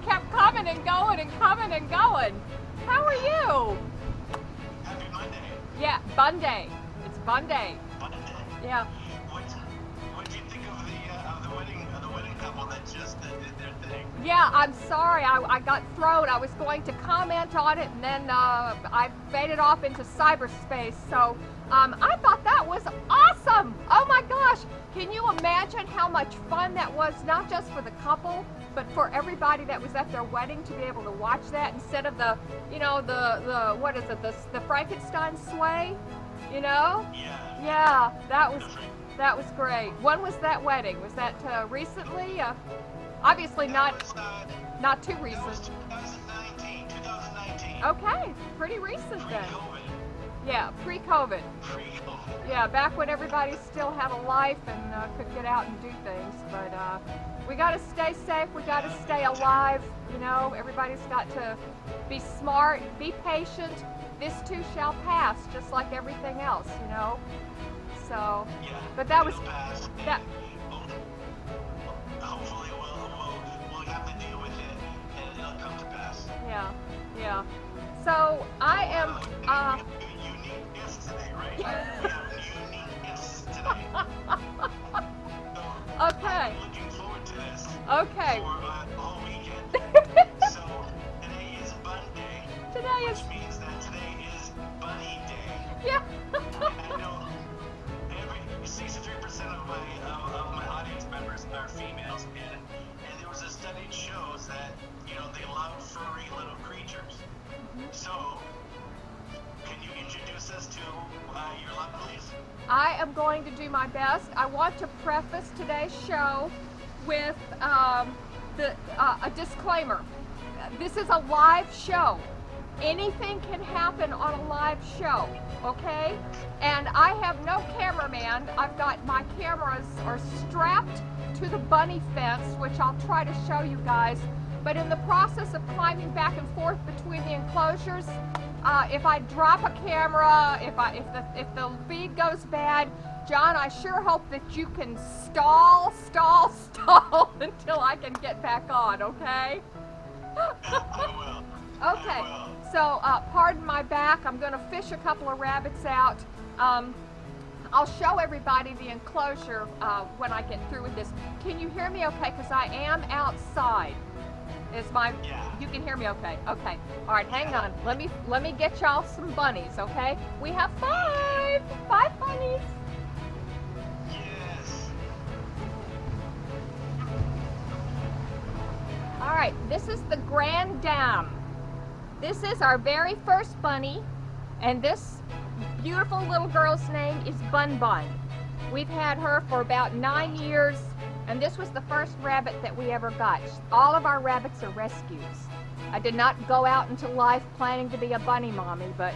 kept coming and going and coming and going. How are you? Happy Monday. Yeah, Bun Day. It's Bun Day. Monday. Yeah. What did you think of the wedding couple that just did their thing? Yeah, I'm sorry. I got thrown. I was going to comment on it, and then I faded off into cyberspace. So I thought that was awesome. Oh my gosh. Can you imagine how much fun that was, not just for the couple, but for everybody that was at their wedding to be able to watch that instead of the, you know, the what is it, the Frankenstein sleigh, you know? Yeah. Yeah, that was great. When was that wedding? Was that recently? Obviously not too recent. That was 2019. Okay, pretty recent then. Pre-COVID. Yeah, pre-COVID. Pre-COVID. Yeah, back when everybody still had a life and could get out and do things. But we got to stay safe. We got to stay alive. You know, everybody's got to be smart, be patient. This too shall pass, just like everything else. You know. So, Yeah, but that was it'll pass. that. Hopefully we'll have to deal with it and it'll come to pass. Yeah, yeah. So I am. We have unique guests today, right? We have unique guests today. So Okay. I'm looking forward to this. Okay. For the whole weekend. So today is Bun Day. Today is. Which means that today is Bunny Day. Yeah. I know 63% of my audience members are females, and there was a study that shows that, you know, they love furry little creatures. So, can you introduce us to your lovelies? I am going to do my best. I want to preface today's show with a disclaimer. This is a live show. Anything can happen on a live show, okay? And I have no cameraman. I've got my cameras are strapped to the bunny fence, which I'll try to show you guys. But in the process of climbing back and forth between the enclosures, if I drop a camera, if the feed goes bad, John, I sure hope that you can stall until I can get back on, okay? I will. Okay, so pardon my back. I'm going to fish a couple of rabbits out. I'll show everybody the enclosure when I get through with this. Can you hear me okay? Because I am outside. Yeah. You can hear me okay? Okay. All right, hang on. Let me get y'all some bunnies, okay? We have five bunnies. Yes. All right, this is the Grand Dame. This is our very first bunny, and this beautiful little girl's name is Bun Bun. We've had her for about 9 years, and this was the first rabbit that we ever got. All of our rabbits are rescues. I did not go out into life planning to be a bunny mommy, but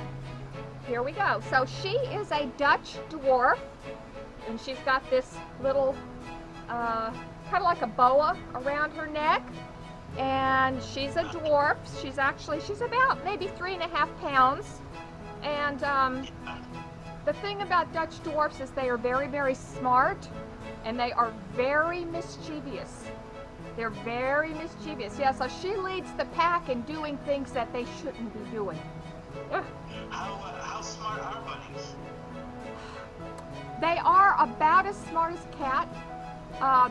here we go. So she is a Dutch dwarf, and she's got this little, kind of like a boa around her neck. And she's a dwarf. She's about maybe 3.5 pounds. And the thing about Dutch dwarfs is they are very, very smart, and they are very mischievous. They're very mischievous. Yeah, so she leads the pack in doing things that they shouldn't be doing. How smart are bunnies? They are about as smart as a cat.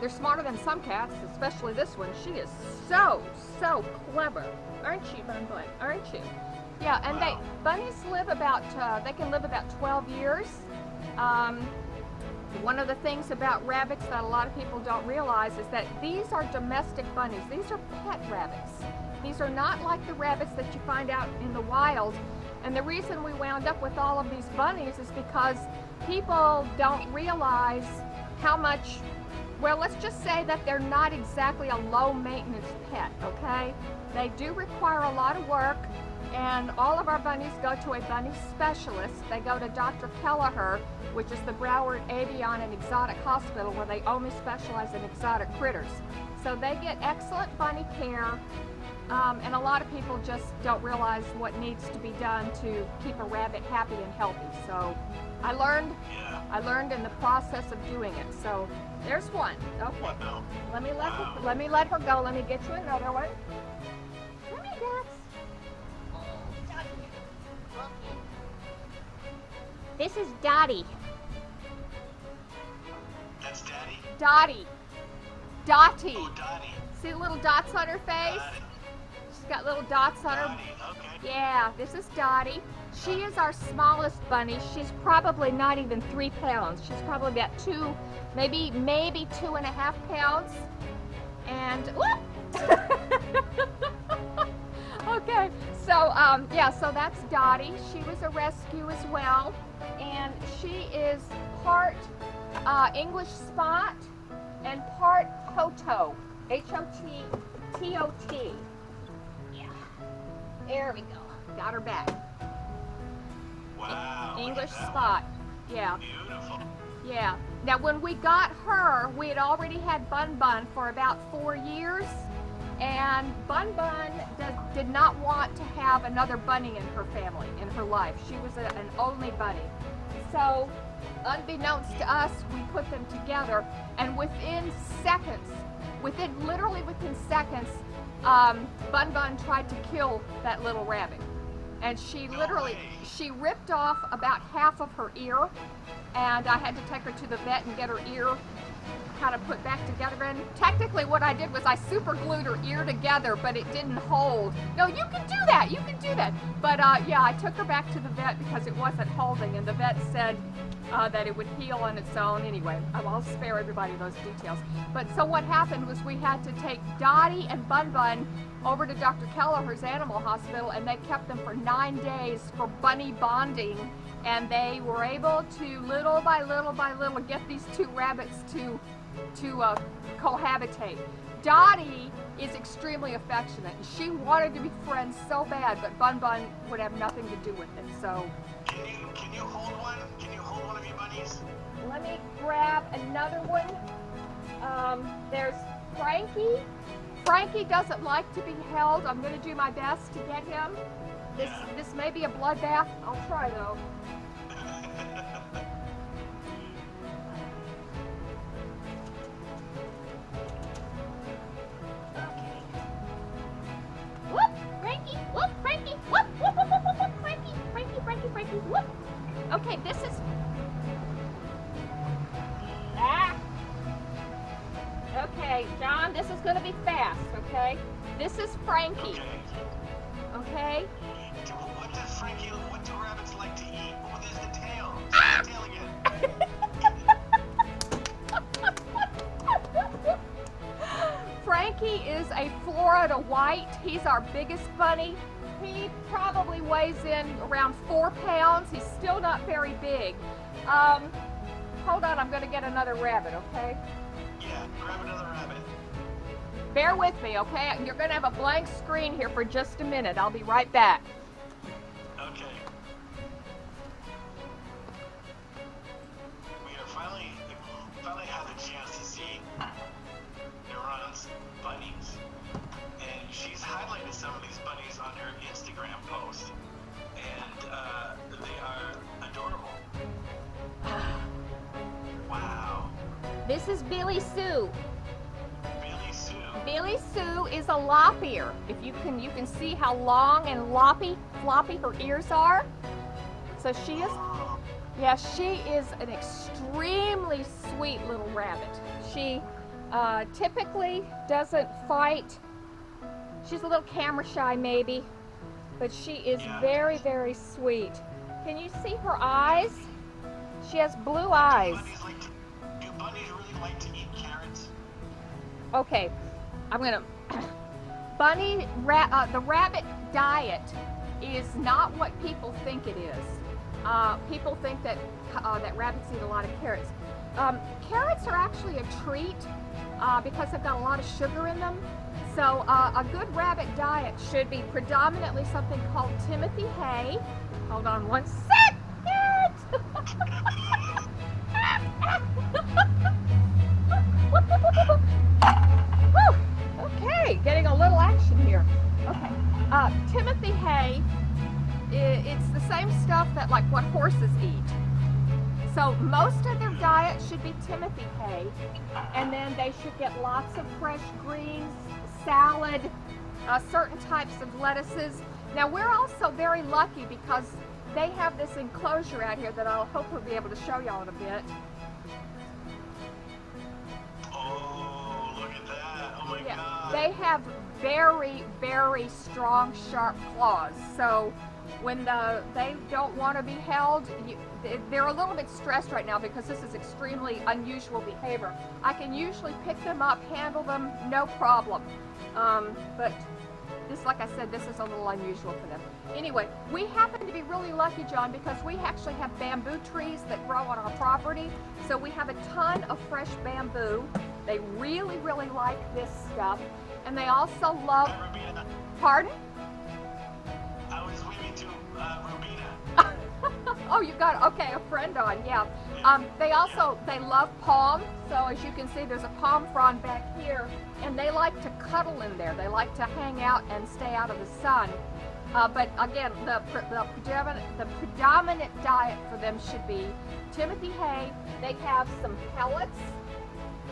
They're smarter than some cats, especially this one. She is so clever. Aren't you, Bun Bun? Aren't you? Yeah, and Wow. bunnies live they can live about 12 years. One of the things about rabbits that a lot of people don't realize is that these are domestic bunnies. These are pet rabbits. These are not like the rabbits that you find out in the wild. And the reason we wound up with all of these bunnies is because people don't realize how much. Well, let's just say that they're not exactly a low-maintenance pet, okay? They do require a lot of work, and all of our bunnies go to a bunny specialist. They go to Dr. Kelleher, which is the Broward Avian and Exotic Hospital, where they only specialize in exotic critters. So they get excellent bunny care, and a lot of people just don't realize what needs to be done to keep a rabbit happy and healthy. So I learned in the process of doing it. So There's one. Okay. Wow. Let me let her go. Let me get you another one. Come here, Dax. Okay. This is Dottie. That's Daddy? Dottie. Dottie. Oh, Dottie. See the little dots on her face? Dottie. She's got little dots on her. Dottie, okay. Yeah, this is Dottie. She is our smallest bunny. She's probably not even 3 pounds. She's probably about 2, maybe 2.5 pounds. And whoop! Okay, so yeah, so that's Dottie. She was a rescue as well, and she is part English Spot and part Hotot, H-O-T-T-O-T. Yeah, there we go. Got her back. Wow. English look at that Spot. Yeah. one. Beautiful. Yeah. Now, when we got her, we had already had Bun Bun for about 4 years, and Bun Bun did not want to have another bunny in her family, in her life. She was an only bunny. So, unbeknownst to us, we put them together, and within literally within seconds, Bun Bun tried to kill that little rabbit. And she literally, she ripped off about half of her ear, and I had to take her to the vet and get her ear kind of put back together. And technically what I did was I super glued her ear together, but it didn't hold. No, you can do that, you can do that. But yeah, I took her back to the vet because it wasn't holding, and the vet said that it would heal on its own. Anyway, I'll spare everybody those details. But so what happened was we had to take Dottie and Bun Bun over to Dr. Kelleher's animal hospital, and they kept them for 9 days for bunny bonding, and they were able to little by little get these 2 rabbits to cohabitate. Dottie is extremely affectionate, and she wanted to be friends so bad, but Bun Bun would have nothing to do with it. So Can you hold one? Can you hold one of your bunnies? let me grab another one. There's Frankie. Frankie doesn't like to be held. I'm going to do my best to get him. This may be a bloodbath. I'll try though. Okay. Whoop, Frankie. Whoop, Frankie. Whoop, whoop, whoop, whoop, whoop, Frankie. Frankie. Whoop. Okay, this is. Okay, John, this is going to be fast, okay? This is Frankie, okay? What do rabbits like to eat? Oh, there's the tail. There's the tail again. Frankie is a Florida White. He's our biggest bunny. He probably weighs in around 4 pounds. He's still not very big. Hold on, I'm going to get another rabbit, okay? Yeah, grab another rabbit. Bear with me, okay? You're going to have a blank screen here for just a minute. I'll be right back. Okay. We are finally had the chance to see Nuran's bunnies. And she's highlighted some of these bunnies on her Instagram post. And they are adorable. Wow. This is Billy Sue. Billy Sue. Billy Sue is a lop ear. If you can see how long and floppy her ears are. So she is, yeah, she is an extremely sweet little rabbit. She typically doesn't fight. She's a little camera shy maybe, but she is very, very sweet. Can you see her eyes? She has blue eyes. Do bunnies really like to eat carrots? Okay, I'm gonna. The rabbit diet is not what people think it is. People think that that rabbits eat a lot of carrots. Carrots are actually a treat because they've got a lot of sugar in them. So a good rabbit diet should be predominantly something called Timothy hay. Hold on one second. Okay, getting a little action here. Okay, Timothy hay, it's the same stuff that like what horses eat. So most of their diet should be Timothy hay, and then they should get lots of fresh greens, salad, certain types of lettuces. Now we're also very lucky because they have this enclosure out here that I'll hopefully be able to show y'all in a bit. Oh, look at that. Oh my God. They have very, very strong, sharp claws. So when they don't want to be held, they're a little bit stressed right now because this is extremely unusual behavior. I can usually pick them up, handle them, no problem. But this, like I said, this is a little unusual for them. Anyway, we happen to be really lucky, John, because we actually have bamboo trees that grow on our property. So we have a ton of fresh bamboo. They really, really like this stuff. And they also love... Rubina. Pardon? I was waving to Rubina. Oh, you got, okay, a friend on, yeah. They love palm. So as you can see, there's a palm frond back here, and they like to cuddle in there. They like to hang out and stay out of the sun. But again, the predominant diet for them should be Timothy hay. They have some pellets.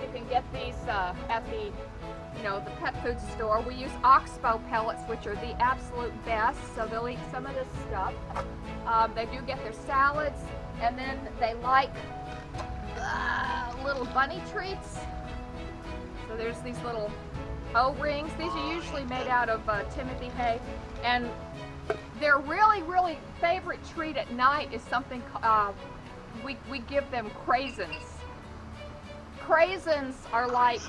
You can get these at the pet food store. We use oxbow pellets, which are the absolute best. So they'll eat some of this stuff. They do get their salads, and then they like little bunny treats. So there's these little O-rings. These are usually made out of Timothy hay, and their really, really favorite treat at night is something we give them craisins. Craisins are like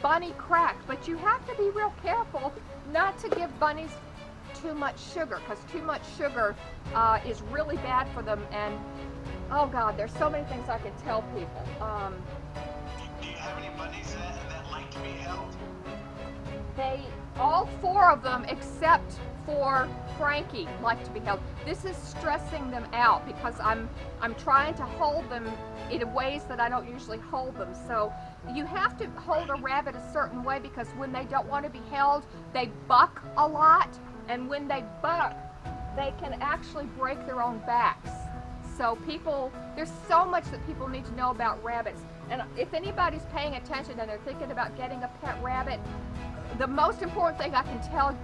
bunny crack, but you have to be real careful not to give bunnies too much sugar, because too much sugar is really bad for them. And oh God, there's so many things I can tell people. Do you have any bunnies that like to be held? All four of them except for Frankie like to be held. This is stressing them out because I'm trying to hold them in ways that I don't usually hold them. So you have to hold a rabbit a certain way, because when they don't want to be held, they buck a lot, and when they buck, they can actually break their own backs. So there's so much that people need to know about rabbits. And if anybody's paying attention and they're thinking about getting a pet rabbit, the most important thing I can tell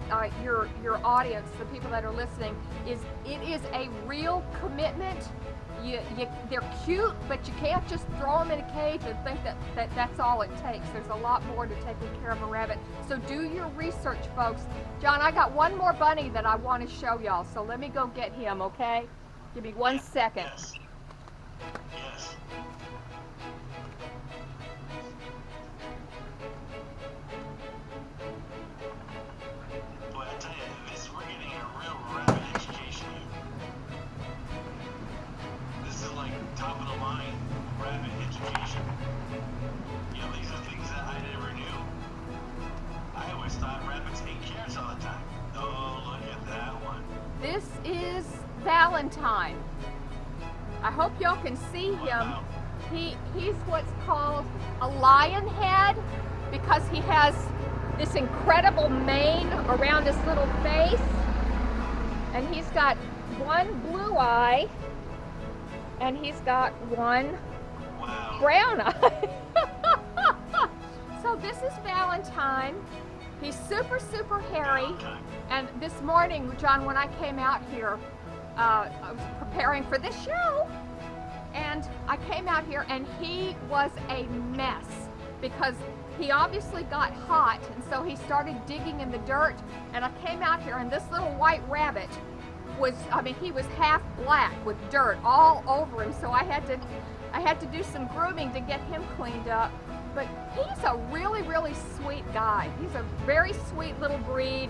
your audience, the people that are listening, is it is a real commitment. They're cute, but you can't just throw them in a cage and think that's all it takes. There's a lot more to taking care of a rabbit. So do your research, folks. John, I got one more bunny that I want to show y'all, so let me go get him, okay? Give me 1 second. Yes. Yes. Boy, I tell you, we're getting a real rabbit education here. This is like top of the line rabbit education. You know, these are things that I never knew. I always thought rabbits ate carrots all the time. Oh, look at that one. This is Valentine. I hope y'all can see him. Wow. He's what's called a lion head, because he has this incredible mane around his little face, and he's got one blue eye, and he's got one brown eye. So this is Valentine. He's super, super hairy. And this morning, John, when I came out here, I was preparing for this show, and I came out here and he was a mess, because he obviously got hot, and so he started digging in the dirt. And I came out here, and this little white rabbit he was half black with dirt all over him. So I had to do some grooming to get him cleaned up. But he's a really, really sweet guy. He's a very sweet little breed,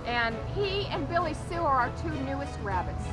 and he and Billy Sue are our two newest rabbits.